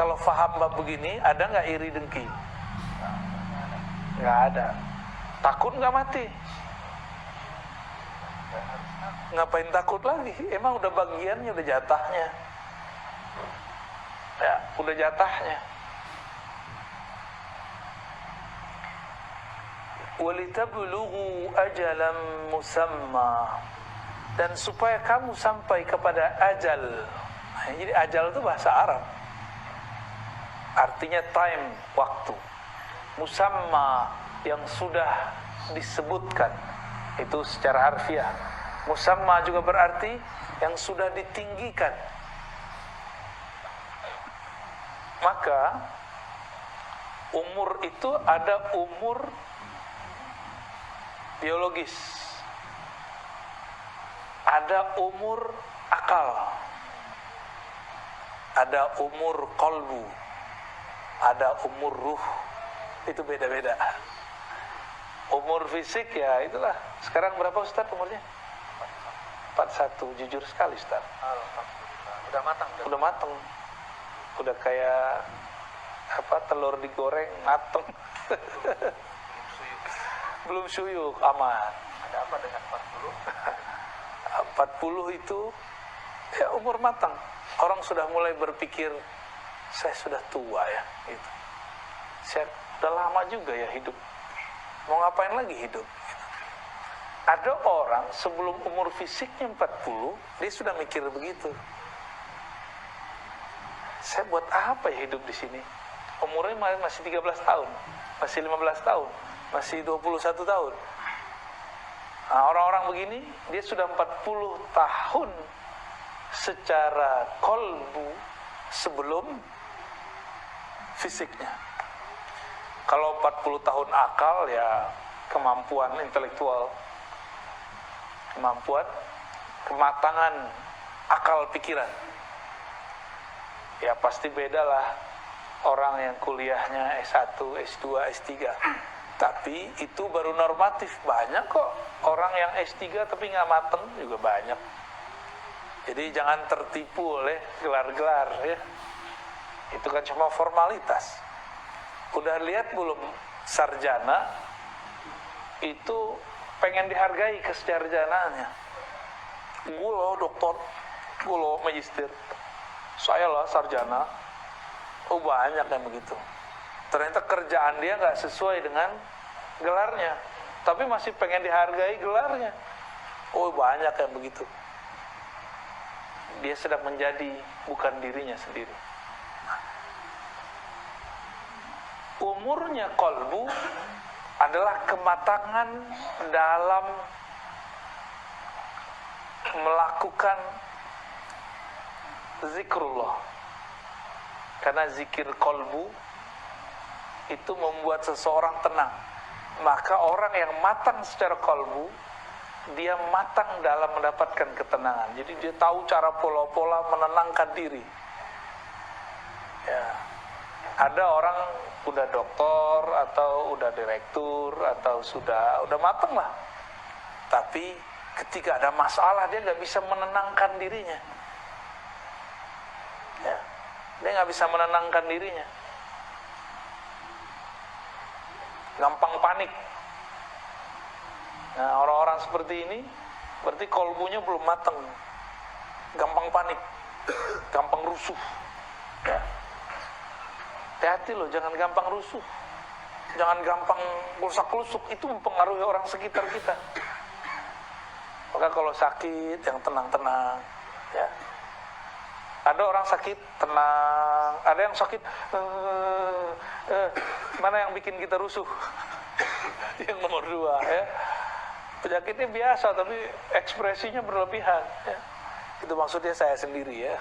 Kalau faham bab begini, ada nggak iri dengki? Nggak ada. Takut nggak mati? Ngapain takut lagi? Emang udah bagiannya, udah jatahnya. Ya, udah jatahnya. Walitablugu ajalan musamma, dan supaya kamu sampai kepada ajal. Nah, jadi ajal itu bahasa Arab, artinya time, waktu. Musamma, yang sudah disebutkan, itu secara harfiah. Musamma juga berarti yang sudah ditinggikan. Maka umur itu ada umur biologis, ada umur akal, ada umur qalbu, ada umur ruh. Itu beda-beda. Umur fisik ya itulah. Sekarang berapa Ustaz umurnya? 41. Jujur sekali Ustaz. Udah matang. Udah matang. Udah kayak telur digoreng matang. Belum suyuk, aman. Ada apa dengan 40? 40 itu ya umur matang. Orang sudah mulai berpikir, saya sudah tua ya, gitu. Saya udah lama juga ya hidup. Mau ngapain lagi hidup? Gitu. Ada orang sebelum umur fisiknya 40, dia sudah mikir begitu. Saya buat apa ya hidup di sini? Umurnya masih 13 tahun, masih 15 tahun. Masih 21 tahun. Nah, orang-orang begini, dia sudah 40 tahun secara kolbu sebelum fisiknya. Kalau 40 tahun akal, ya kemampuan intelektual, kemampuan, kematangan akal pikiran. Ya pasti bedalah orang yang kuliahnya S1, S2, S3. Tapi itu baru normatif. Banyak kok orang yang S3 tapi nggak mateng juga banyak. Jadi jangan tertipu oleh gelar-gelar ya. Itu kan cuma formalitas. Udah lihat belum sarjana itu pengen dihargai kesarjanaannya. Gue loh doktor, gue loh magister, saya lah sarjana. Oh banyak yang begitu. Ternyata kerjaan dia nggak sesuai dengan gelarnya, tapi masih pengen dihargai gelarnya. Oh banyak yang begitu. Dia sedang menjadi bukan dirinya sendiri. Umurnya kolbu adalah kematangan dalam melakukan zikrullah. Karena zikir kolbu itu membuat seseorang tenang. Maka orang yang matang secara kolbu, dia matang dalam mendapatkan ketenangan. Jadi dia tahu cara pola-pola menenangkan diri. Ya. Ada orang udah doktor atau udah direktur atau sudah matang lah. Tapi ketika ada masalah dia nggak bisa menenangkan dirinya. Ya. Dia nggak bisa menenangkan dirinya. Gampang panik. Nah, orang-orang seperti ini berarti kolbunya belum matang. Gampang panik, gampang rusuh. Ya. Hati-hati loh, jangan gampang rusuh. Jangan gampang gerusak-gerusuk, itu mempengaruhi orang sekitar kita. Maka kalau sakit, yang tenang-tenang. Ya. Ada orang sakit, tenang. Ada yang sakit, mana yang bikin kita rusuh? Yang nomor 2 ya. Penyakitnya biasa, tapi ekspresinya berlebihan ya. Itu maksudnya saya sendiri ya.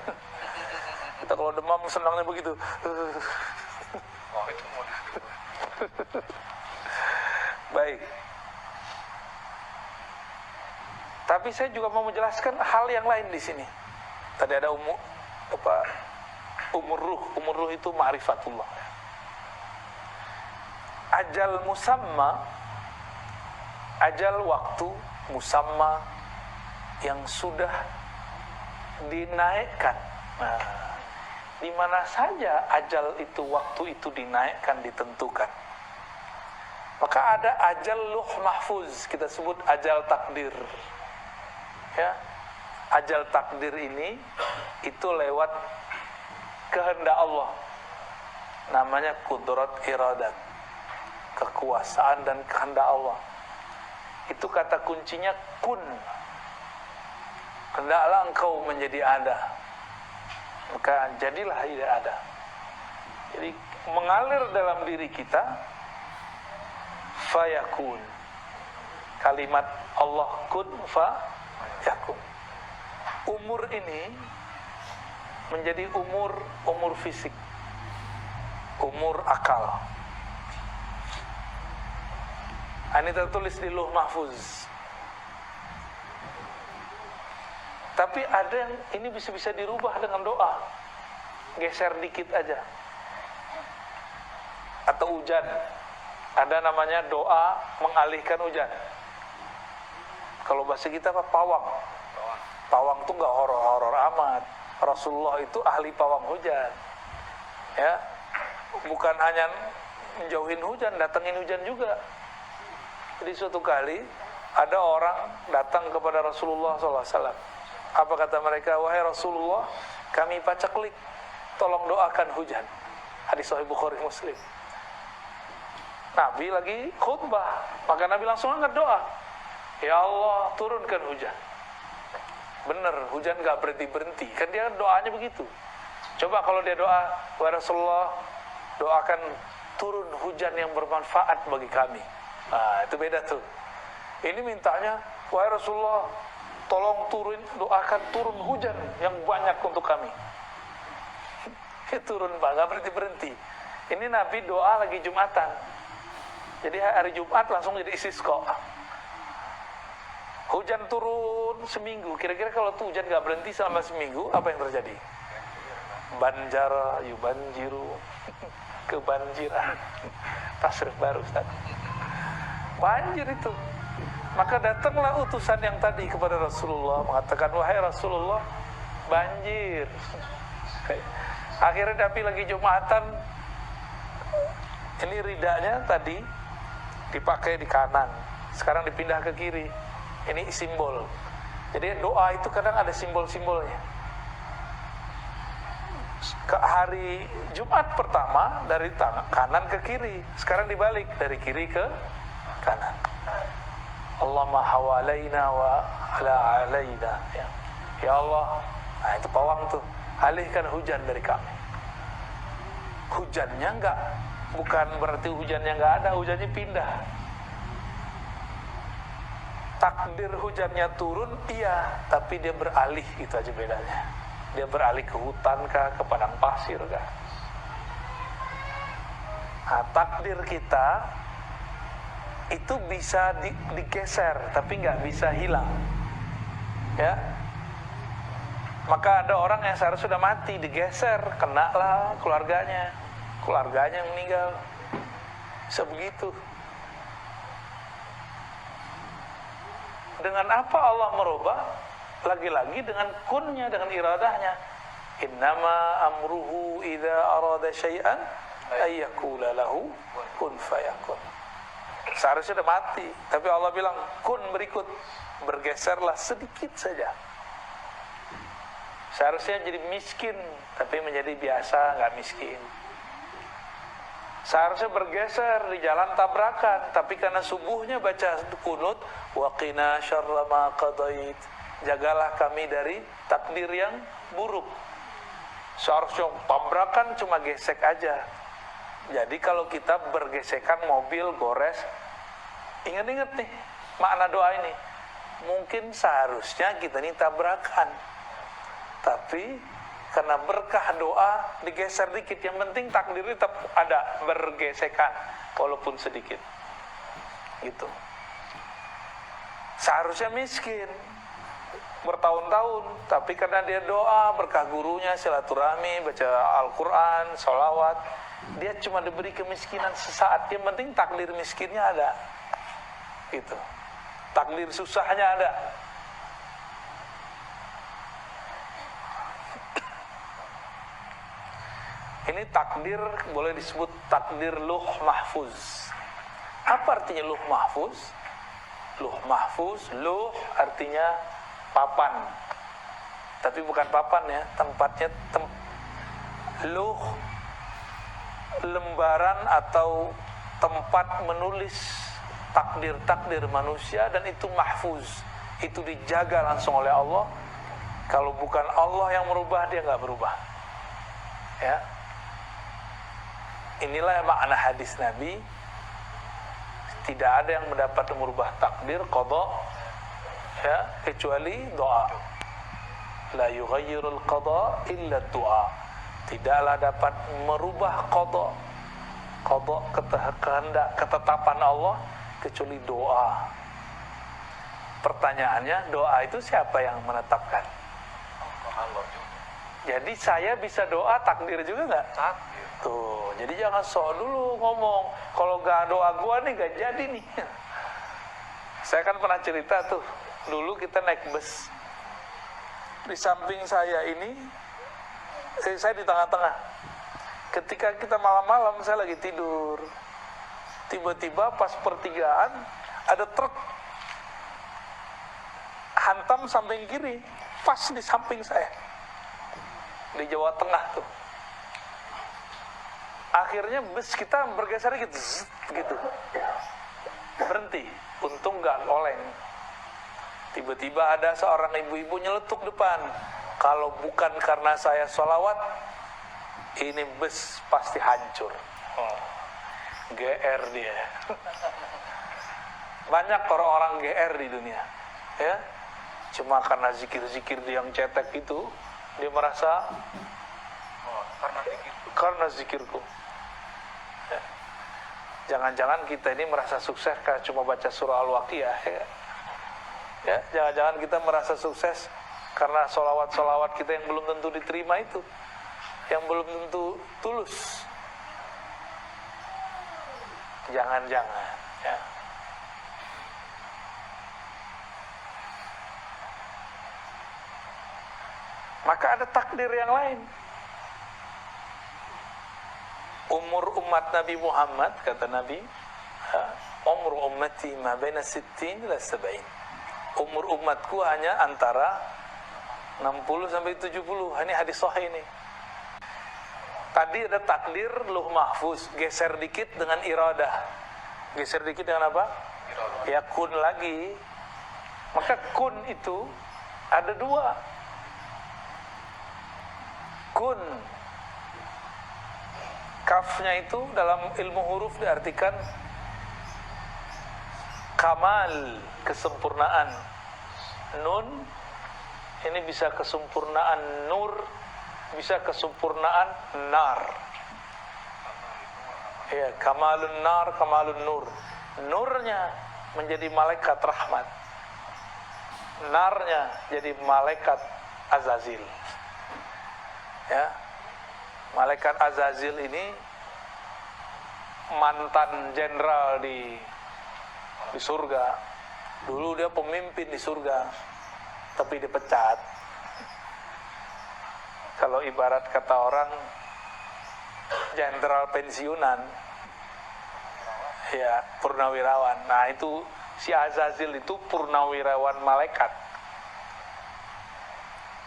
Kita kalau demam senangnya begitu. Oh itu mau Baik. Tapi saya juga mau menjelaskan hal yang lain di sini. Tadi ada umur ruh. Umur ruh itu ma'rifatullah. Ajal musamma, ajal waktu musamma yang sudah dinaikkan. Nah, di mana saja ajal itu, waktu itu dinaikkan, ditentukan. Maka ada ajal luh mahfuz, kita sebut ajal takdir. Ya, ajal takdir ini itu lewat kehendak Allah. Namanya kudrat iradat, kekuasaan dan kehendak Allah. Itu kata kuncinya kun. Hendaklah engkau menjadi ada, maka jadilah tidak ada. Jadi mengalir dalam diri kita fayakun. Kalimat Allah kun fayakun. Umur ini menjadi umur fisik, umur akal. Ini tertulis di Lauh Mahfuz. Tapi ada yang ini bisa dirubah dengan doa. Geser dikit aja. Atau hujan. Ada namanya doa mengalihkan hujan. Kalau bahasa kita apa? Pawang. Pawang tuh nggak horor-horor amat. Rasulullah itu ahli pawang hujan. Ya, bukan hanya menjauhin hujan, datengin hujan juga. Jadi suatu kali ada orang datang kepada Rasulullah SAW. Apa kata mereka? Wahai Rasulullah, kami pacaklik, tolong doakan hujan. Hadis Sahih Bukhari Muslim. Nabi lagi khutbah, maka Nabi langsung angkat doa. Ya Allah, turunkan hujan. Bener, hujan gak berhenti-berhenti. Kan dia doanya begitu. Coba kalau dia doa, wahai Rasulullah, doakan turun hujan yang bermanfaat bagi kami. Nah, itu beda tuh. Ini mintanya, wahai Rasulullah, tolong doakan turun hujan yang banyak untuk kami. Turun gak berhenti-berhenti. Ini Nabi doa lagi Jumatan. Jadi hari Jumat langsung jadi istisqa. Hujan turun seminggu. Kira-kira kalau tuh hujan gak berhenti selama seminggu, apa yang terjadi? Banjara yubanjiru. Kebanjiran. Tasrif baru, Ustaz. Banjir itu. Maka datanglah utusan yang tadi kepada Rasulullah, mengatakan, wahai Rasulullah, banjir. Akhirnya Nabi lagi Jumatan, ini ridanya tadi dipakai di kanan, sekarang dipindah ke kiri. Ini simbol. Jadi doa itu kadang ada simbol-simbolnya. Ke hari Jumat pertama dari kanan ke kiri, sekarang dibalik dari kiri ke kanan. Allahumma hawalaina wa ala alaina. Ya Allah, nah itu pawang tuh, alihkan hujan dari kami. Hujannya bukan berarti hujannya enggak ada, hujannya pindah. Takdir hujannya turun, iya, tapi dia beralih, itu aja bedanya. Dia beralih ke hutan kah, ke padang pasir kah. Nah, takdir kita itu bisa digeser, tapi nggak bisa hilang. Ya, maka ada orang yang seharusnya sudah mati, digeser, kena lah keluarganya yang meninggal. Bisa begitu. Dengan apa Allah merubah? Lagi-lagi dengan kunnya, dengan iradahnya. Innama amruhu idza arada syai'an ayyakula lahu kun fayakun. Seharusnya sudah mati, tapi Allah bilang kun berikut, bergeserlah sedikit saja. Seharusnya jadi miskin, tapi menjadi biasa, nggak miskin. Seharusnya bergeser di jalan tabrakan, tapi karena subuhnya baca kunut, waqina syarra ma qadait, jagalah kami dari takdir yang buruk. Seharusnya tabrakan cuma gesek aja. Jadi kalau kita bergesekan mobil gores, ingat-ingat nih makna doa ini. Mungkin seharusnya kita ini tabrakan, tapi karena berkah doa digeser dikit. Yang penting takdir tetap ada, bergesekan walaupun sedikit. Gitu. Seharusnya miskin bertahun-tahun, tapi karena dia doa, berkah gurunya, silaturahmi, baca Al-Quran, sholawat, dia cuma diberi kemiskinan sesaat. Yang penting takdir miskinnya ada. Gitu. Takdir susahnya ada. Ini takdir boleh disebut takdir luh mahfuz. Apa artinya luh mahfuz? Luh mahfuz, luh artinya papan. Tapi bukan papan ya, tempatnya luh, lembaran atau tempat menulis takdir-takdir manusia, dan itu mahfuz. Itu dijaga langsung oleh Allah. Kalau bukan Allah yang merubah, dia nggak berubah. Ya. Inilah makna hadis Nabi. Tidak ada yang mendapat merubah takdir qada ya kecuali doa. La yughayyirul qada illa doa. Tidaklah dapat merubah qada kehendak ketetapan Allah kecuali doa. Pertanyaannya, doa itu siapa yang menetapkan? Allah juga. Jadi saya bisa doa, takdir juga nggak? Takdir. Tuh, jadi jangan sok dulu ngomong, kalau gak doa gua nih gak jadi nih. Saya kan pernah cerita tuh, dulu kita naik bus. Di samping saya ini, saya di tengah-tengah. Ketika kita malam-malam, saya lagi tidur. Tiba-tiba pas pertigaan, ada truk hantam samping kiri, pas di samping saya. Di Jawa Tengah tuh. Akhirnya bus kita bergeser gitu, berhenti. Untung nggak oleng. Tiba-tiba ada seorang ibu-ibu nyeletuk depan. Kalau bukan karena saya sholawat, ini bus pasti hancur. GR dia. Banyak orang-orang GR di dunia, ya. Cuma karena zikir-zikir dia yang cetek itu, dia merasa karena zikirku. Ya. Jangan-jangan kita ini merasa sukses karena cuma baca surah Al-Waqiah, ya. Ya, jangan-jangan kita merasa sukses karena solawat-solawat kita yang belum tentu diterima itu, yang belum tentu tulus. Jangan-jangan, ya. Maka ada takdir yang lain. Umur umat Nabi Muhammad, kata Nabi, umur ummati ma baina 60 ila 70. Umur umatku hanya antara 60 sampai 70. Ini hadis sahih ini. Tadi ada takdir luh mahfuz, geser dikit dengan iradah. Geser dikit dengan apa? Iradah. Ya kun lagi. Maka kun itu ada dua. Kun, kafnya itu dalam ilmu huruf diartikan kamal, kesempurnaan. Nun ini bisa kesempurnaan nur, bisa kesempurnaan nar. Ya, kamalun nar, kamalun nur. Nurnya menjadi malaikat rahmat. Narnya jadi malaikat Azazil. Ya. Malaikat Azazil ini mantan jenderal di surga. Dulu dia pemimpin di surga, tapi dipecat. Kalau ibarat kata orang jenderal pensiunan, ya purnawirawan. Nah itu si Azazil itu purnawirawan malaikat.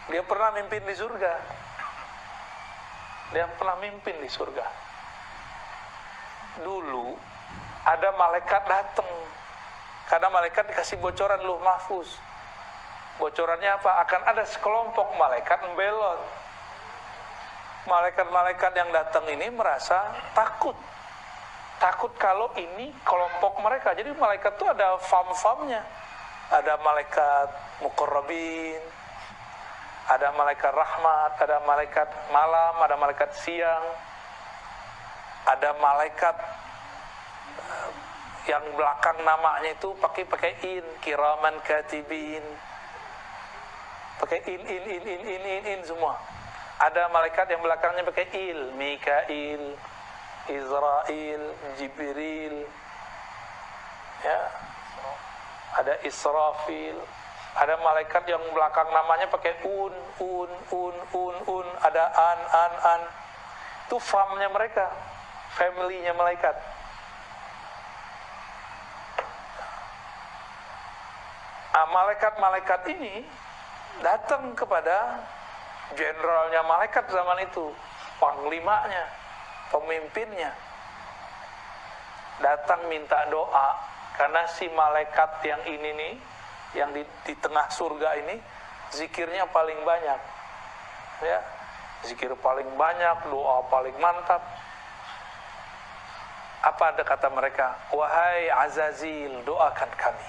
Dia pernah mimpin di surga. Dia pernah mimpin di surga. Dulu ada malaikat datang. Karena malaikat dikasih bocoran luh mahfuz. Bocorannya apa? Akan ada sekelompok malaikat membelot. Malaikat-malaikat yang datang ini merasa takut. Takut kalau ini kelompok mereka. Jadi malaikat itu ada fam-famnya. Ada malaikat muqarrabin, ada malaikat rahmat, ada malaikat malam, ada malaikat siang, ada malaikat yang belakang namanya itu pakai in, kiraman katibin, pakai in semua. Ada malaikat yang belakangnya pakai il, Mikail, Israel, Jibril, ya, ada Israfil. Ada malaikat yang belakang namanya pakai un, ada an. Itu farmnya mereka, family-nya malaikat. Malaikat-malaikat ini datang kepada jenderalnya malaikat zaman itu, panglimanya, pemimpinnya, datang minta doa karena si malaikat yang ini nih, yang di tengah surga ini, zikirnya paling banyak, ya, zikir paling banyak, doa paling mantap. Apa ada kata mereka? Wahai Azazil, doakan kami.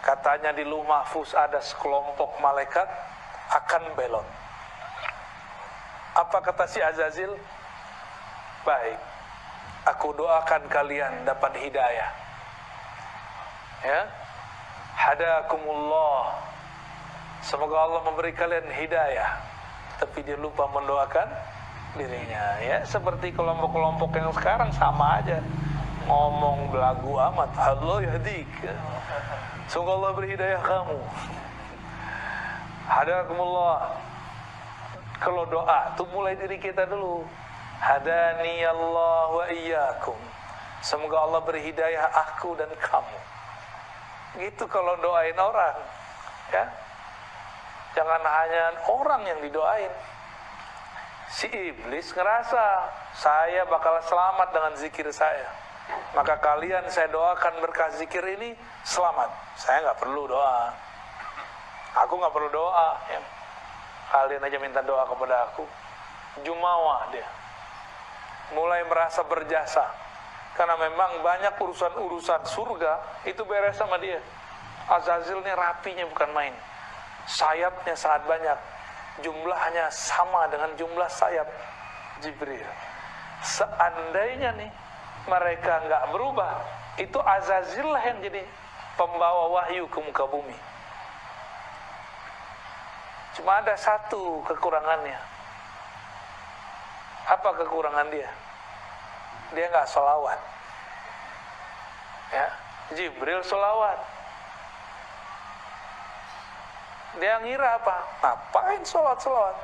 Katanya di Lauh Mahfuz ada sekelompok malaikat akan belot. Apa kata si Azazil? Baik, aku doakan kalian dapat hidayah. Ya, hadakumullah. Semoga Allah memberi kalian hidayah. Tapi dia lupa mendoakan dirinya. Ya, seperti kelompok-kelompok yang sekarang sama aja. Ngomong belagu amat. Allah yahdik. Semoga Allah beri hidayah kamu. Hadakumullah. Kalau doa tuh mulai diri kita dulu. Hadani Allah wa iyyakum. Semoga Allah beri hidayah aku dan kamu. Gitu kalau doain orang, ya. Jangan hanya orang yang didoain. Si iblis ngerasa saya bakal selamat dengan zikir saya. Maka kalian saya doakan berkah zikir ini selamat. Saya nggak perlu doa. Aku nggak perlu doa. Ya. Kalian aja minta doa kepada aku. Jumawa dia. Mulai merasa berjasa. Karena memang banyak urusan-urusan surga itu beres sama dia. Azazil ini rapinya bukan main. Sayapnya sangat banyak. Jumlahnya sama dengan jumlah sayap Jibril. Seandainya nih mereka nggak berubah, itu Azazil lah yang jadi pembawa wahyu ke muka bumi. Cuma ada satu kekurangannya. Apa kekurangan dia? Dia nggak sholawat. Ya, Jibril sholawat. Dia ngira apa? Ngapain sholawat?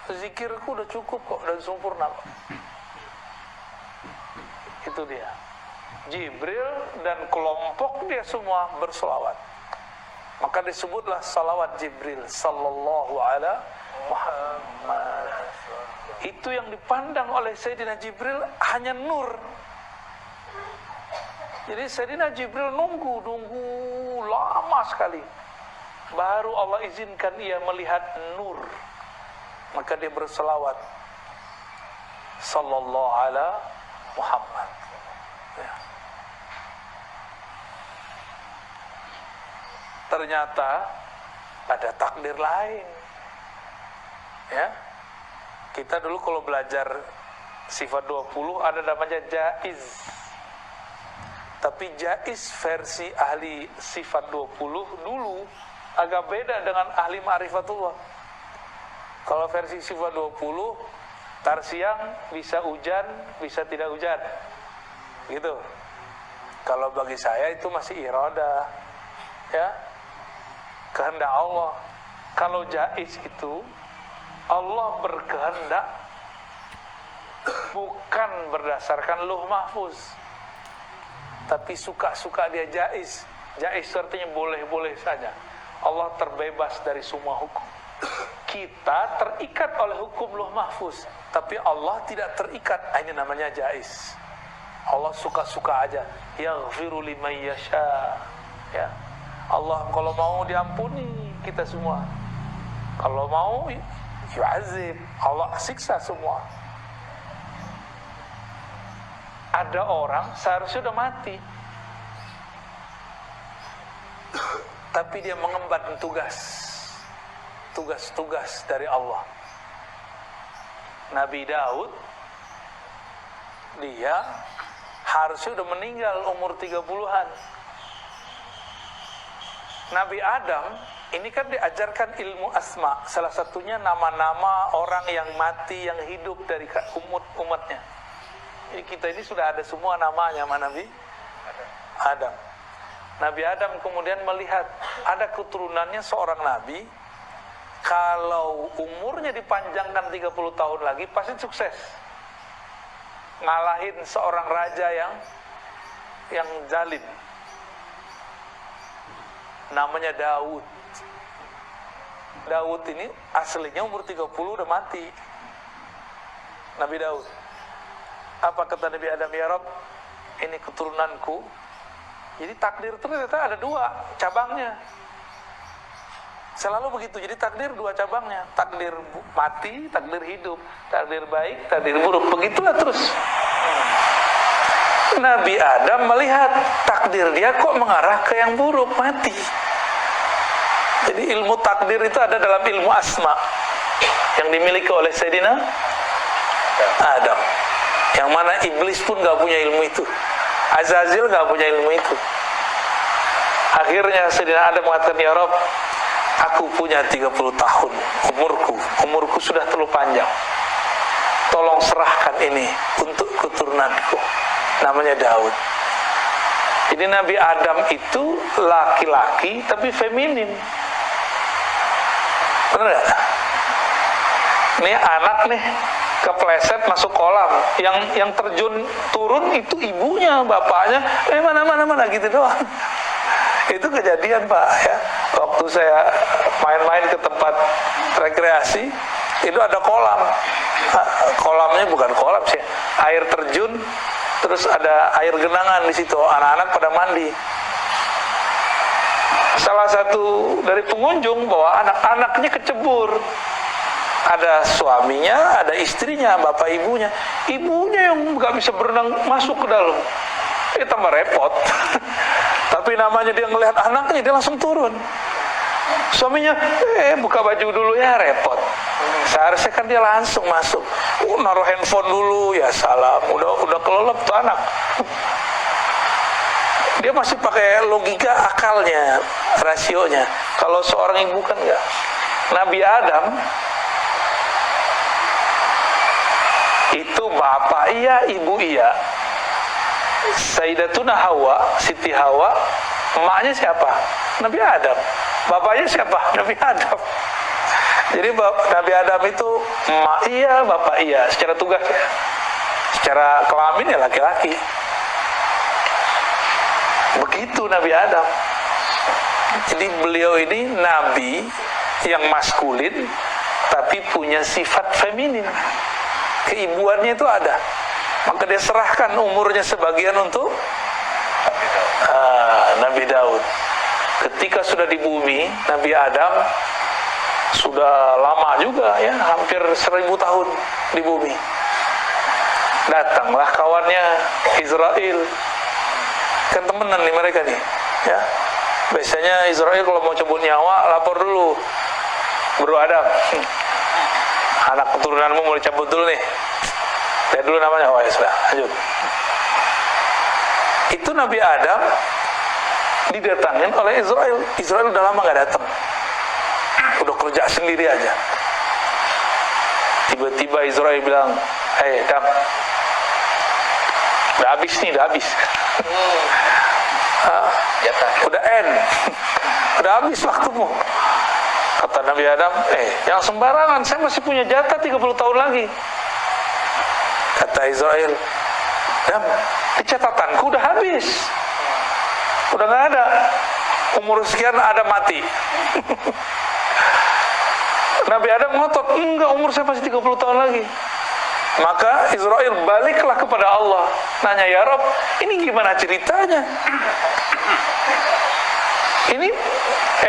Zikirku udah cukup kok, udah sempurna kok. Itu dia. Jibril dan kelompok dia semua bersolawat. Maka disebutlah salawat Jibril sallallahu alaihi Muhammad. Itu yang dipandang oleh Sayyidina Jibril hanya nur. Jadi Sayyidina Jibril nunggu lama sekali. Baru Allah izinkan ia melihat nur. Maka dia berselawat sallallahu alaihi Muhammad. Ya. Ternyata ada takdir lain. Ya. Kita dulu kalau belajar sifat 20 ada namanya jaiz. Tapi jaiz versi ahli sifat 20 dulu agak beda dengan ahli ma'rifatullah. Kalau versi sifat 20 tar siang bisa hujan, bisa tidak hujan. Gitu. Kalau bagi saya itu masih iradah. Ya. Kehendak Allah. Kalau jaiz itu Allah berkehendak bukan berdasarkan Lauh Mahfuz, tapi suka-suka dia jaiz. Jaiz artinya boleh-boleh saja. Allah terbebas dari semua hukum. Kita terikat oleh hukum Lauh Mahfuz, tapi Allah tidak terikat. Ini namanya jaiz. Allah suka-suka aja. Yaghfiru liman yasha. Ya. Allah kalau mau diampuni kita semua. Kalau mau yu'azib. Allah siksa semua. Ada orang seharusnya sudah mati, tapi dia mengemban tugas-tugas dari Allah. Nabi Daud, dia harusnya sudah meninggal umur 30-an. Nabi Adam ini kan diajarkan ilmu asma, salah satunya nama-nama orang yang mati, yang hidup dari umatnya. Jadi kita ini sudah ada semua namanya sama Nabi Adam. Nabi Adam kemudian melihat ada keturunannya seorang nabi kalau umurnya dipanjangkan 30 tahun lagi pasti sukses. Ngalahin seorang raja yang zalim. Namanya Daud. Daud ini aslinya umur 30 udah mati. Nabi Daud. Apa kata Nabi Adam? Ya Rabb, ini keturunanku. Jadi takdir ternyata ada dua cabangnya. Selalu begitu. Jadi takdir dua cabangnya. Takdir mati, takdir hidup. Takdir baik, takdir buruk. Begitulah terus. Nabi Adam melihat takdir dia kok mengarah ke yang buruk, mati. Jadi ilmu takdir itu ada dalam ilmu asma yang dimiliki oleh Sayyidina Adam. Yang mana iblis pun gak punya ilmu itu. Azazil gak punya ilmu itu. Akhirnya Sayyidina Adam mengatakan, ya Rabb, aku punya 30 tahun umurku sudah terlalu panjang. Tolong serahkan ini untuk keturunanku. Namanya Daud. Jadi Nabi Adam itu laki-laki tapi feminin. Benar gak? Ini anak nih kepleset masuk kolam. Yang terjun turun itu ibunya, bapaknya mana gitu doang. Itu kejadian Pak ya. Waktu saya main-main ke tempat rekreasi, itu ada kolam. Kolamnya bukan kolam sih, air terjun, terus ada air genangan di situ. Anak-anak pada mandi. Salah satu dari pengunjung bawa anak-anaknya kecebur. Ada suaminya, ada istrinya, bapak ibunya. Ibunya yang nggak bisa berenang masuk ke dalam. Tambah repot. Tapi namanya dia ngelihat anaknya, dia langsung turun. Suaminya, buka baju dulu ya, repot. Seharusnya kan dia langsung masuk. Naruh handphone dulu, ya salam. Udah kelelep tuh anak. Dia masih pakai logika akalnya, rasionya. Kalau seorang ibu kan enggak. Nabi Adam itu bapak iya, ibu iya. Sayyidatuna Hawa, Siti Hawa, emaknya siapa? Nabi Adam. Bapaknya siapa? Nabi Adam. Jadi Nabi Adam itu emak iya, bapak iya, secara tugas ya. Secara kelamin ya laki-laki. Begitu Nabi Adam. Jadi beliau ini nabi yang maskulin tapi punya sifat feminin. Keibuannya itu ada. Maka dia serahkan umurnya sebagian untuk Nabi Daud. Ketika sudah di bumi, Nabi Adam sudah lama juga ya, hampir 1000 tahun di bumi. Datanglah kawannya Israel. Kan temenan nih mereka nih ya. Biasanya Israel kalau mau cabut nyawa lapor dulu, Bro Adam, anak keturunanmu mau dicabut dulu nih, lihat dulu namanya. Oh ya sudah, lanjut. Itu Nabi Adam didatangin oleh Israel. Israel udah lama gak datang, udah kerja sendiri aja. Tiba-tiba Israel bilang, Adam, udah habis nih, udah habis. Udah end. Udah habis waktumu. Kata Nabi Adam, jangan sembarangan, saya masih punya jatah 30 tahun lagi. Kata Israel, Adam, di catatanku udah habis, udah gak ada. Umur sekian ada mati. Nabi Adam ngotot, enggak, umur saya masih 30 tahun lagi. Maka Israel baliklah kepada Allah, nanya, ya Rob, ini gimana ceritanya? Ini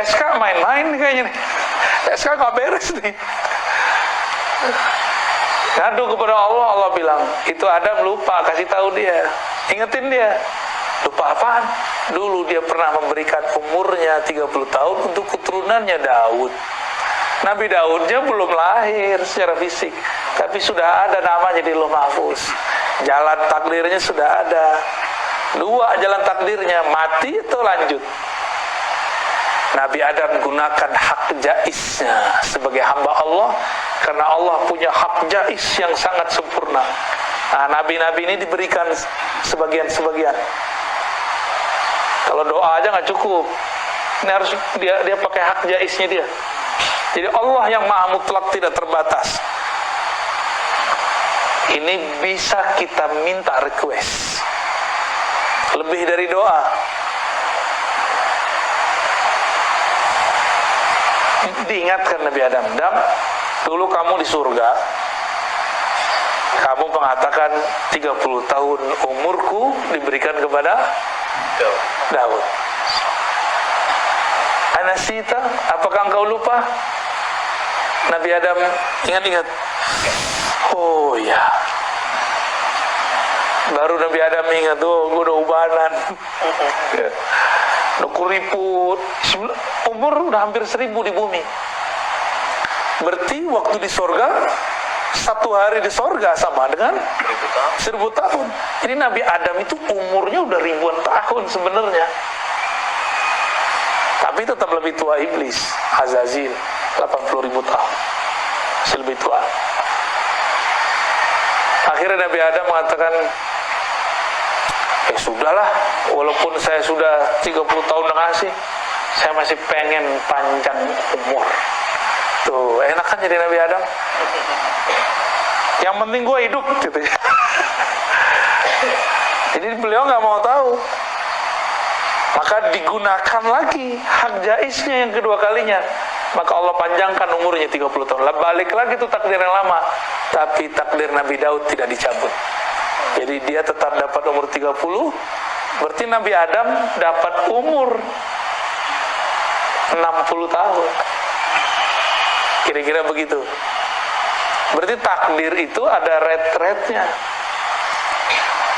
SK main-main kayaknya nih. SK gak beres nih. Ngadu kepada Allah, Allah bilang, itu Adam lupa, kasih tahu dia, ingetin dia. Lupa apaan? Dulu dia pernah memberikan umurnya 30 tahun untuk keturunannya Daud. Nabi Daudnya belum lahir secara fisik, tapi sudah ada namanya di Lauh Mahfuz. Jalan takdirnya sudah ada. Dua jalan takdirnya, mati atau lanjut. Nabi Adam gunakan hak jaiznya sebagai hamba Allah, karena Allah punya hak jaiz yang sangat sempurna. Nah, nabi-nabi ini diberikan sebagian-sebagian. Kalau doa aja nggak cukup, ini harus dia pakai hak jaiznya dia. Jadi Allah yang maha mutlak, tidak terbatas. Ini bisa kita minta request lebih dari doa. Diingatkan Nabi Adam, dulu kamu di surga, kamu mengatakan 30 tahun umurku diberikan kepada Daud. Anasita, apakah engkau lupa? Nabi Adam ingat-ingat. Oh ya. Baru Nabi Adam ingat, gue udah ubanan. Udah kuriput. Umur udah hampir 1000 di bumi. Berarti waktu di sorga, 1 hari di sorga sama dengan 1000 tahun. Jadi Nabi Adam itu umurnya udah ribuan tahun sebenarnya. Tapi tetap lebih tua iblis, Azazil, 80.000 tahun. Masih lebih tua. Akhirnya Nabi Adam mengatakan, sudahlah, walaupun saya sudah 30 tahun ngasih, saya masih pengen panjang umur. Tuh, enak kan jadi Nabi Adam? Yang penting gue hidup, gitu ya. Jadi beliau nggak mau tahu. Maka digunakan lagi hak jaiznya yang kedua kalinya. Maka Allah panjangkan umurnya 30 tahun. Balik lagi itu takdir yang lama. Tapi takdir Nabi Daud tidak dicabut. Jadi dia tetap dapat umur 30. Berarti Nabi Adam dapat umur 60 tahun. Kira-kira begitu. Berarti takdir itu ada rate-rate-nya.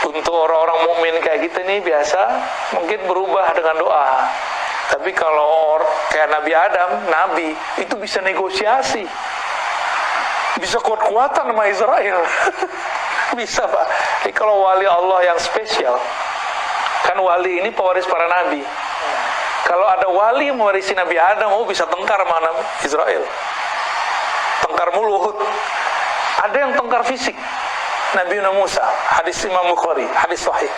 Untuk orang-orang mukmin kayak kita nih biasa mungkin berubah dengan doa. Tapi kalau kayak Nabi Adam, Nabi itu bisa negosiasi, bisa kuat-kuatan sama Israel. Bisa Pak. Jadi kalau wali Allah yang spesial, kan wali ini pewaris para nabi. Kalau ada wali yang mewarisi Nabi Adam, bisa tengkar sama Israel, tengkar mulut. Ada yang tengkar fisik, Nabi Musa, hadis Imam Bukhari, hadis sahih.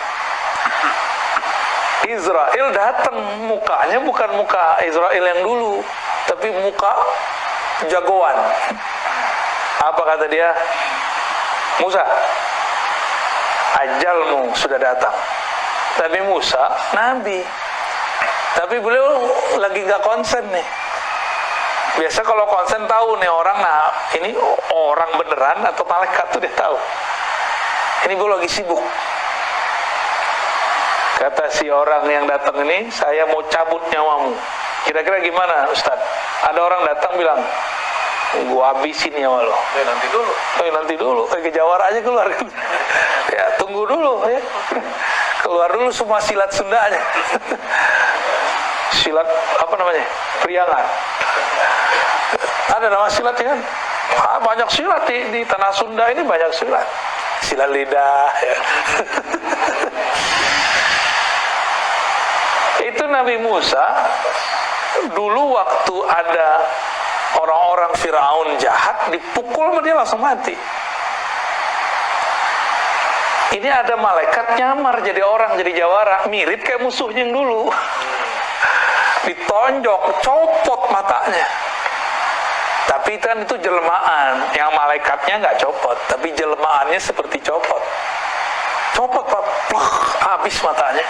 Israel datang, mukanya bukan muka Israel yang dulu, tapi muka jagoan. Apa kata dia? Musa, ajalmu sudah datang. Tapi Musa nabi, tapi beliau lagi gak konsen nih. Biasa kalau konsen tahu nih orang, nah ini orang beneran atau malaikat tuh dia tahu. Ini gue lagi sibuk. Kata si orang yang datang ini, saya mau cabut nyawamu. Kira-kira gimana Ustaz? Ada orang datang bilang, gue habisin nyawa lo. Nanti dulu. Ke Jawara aja keluar. Ya tunggu dulu ya. Keluar dulu semua silat Sundanya. Silat apa namanya? Priangan. Ada nama silat ya kan? Banyak silat di tanah Sunda ini, banyak silat. Silat lidah ya. Itu Nabi Musa dulu waktu ada orang-orang Firaun jahat, dipukul sama dia langsung mati. Ini ada malaikat nyamar jadi orang, jadi jawara, mirip kayak musuhnya yang dulu. Ditonjok, copot matanya. Tapi kan itu jelmaan, yang malaikatnya nggak copot, tapi jelmaannya seperti copot. Copot Pak, habis matanya.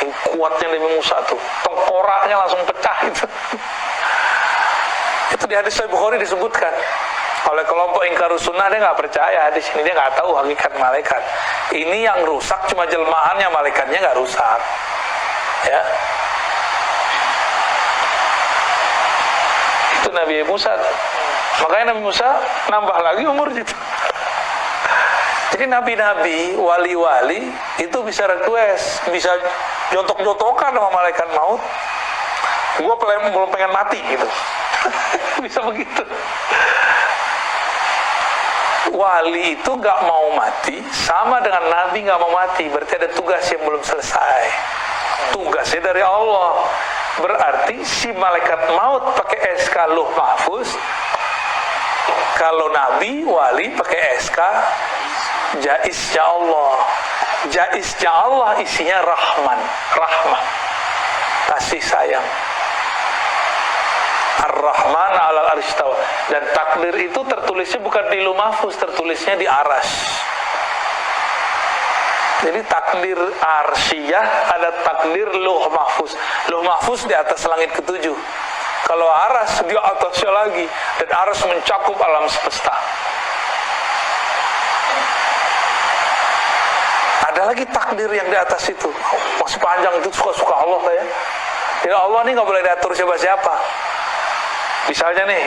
Yang kuatnya Nabi Musa tuh, tengkoraknya langsung pecah itu. Itu di hadis Sahih Bukhari disebutkan oleh kelompok ingkarus sunnah. Dia nggak percaya di sini, dia nggak tahu hakikat malaikat. Ini yang rusak cuma jelmaannya, malaikatnya nggak rusak. Ya, itu Nabi Musa. Makanya Nabi Musa nambah lagi umur gitu. Jadi nabi-nabi, wali-wali itu bisa request, bisa jontok-jontokan sama malaikat maut. Gue belum pengen mati gitu. Bisa begitu. Wali itu gak mau mati sama dengan nabi gak mau mati. Berarti ada tugas yang belum selesai. Tugasnya dari Allah. Berarti si malaikat maut pakai SK Lauh Mahfuz. Kalau nabi, wali pakai SK Jaiznya Allah. Jaiznya Allah isinya rahman, rahmah, kasih sayang. Ar-Rahman 'alal arsy istawa. Dan takdir itu tertulisnya bukan di Lauh Mahfuz, tertulisnya di Arsy. Jadi takdir arsyiyah ada takdir Lauh Mahfuz. Lauh Mahfuz di atas langit ketujuh. Kalau Arsy di atasnya lagi, dan Arsy mencakup alam semesta. Ada lagi takdir yang di atas itu, masih panjang, itu suka-suka Allah ya. Ya Allah nih nggak boleh diatur siapa-siapa. Misalnya nih,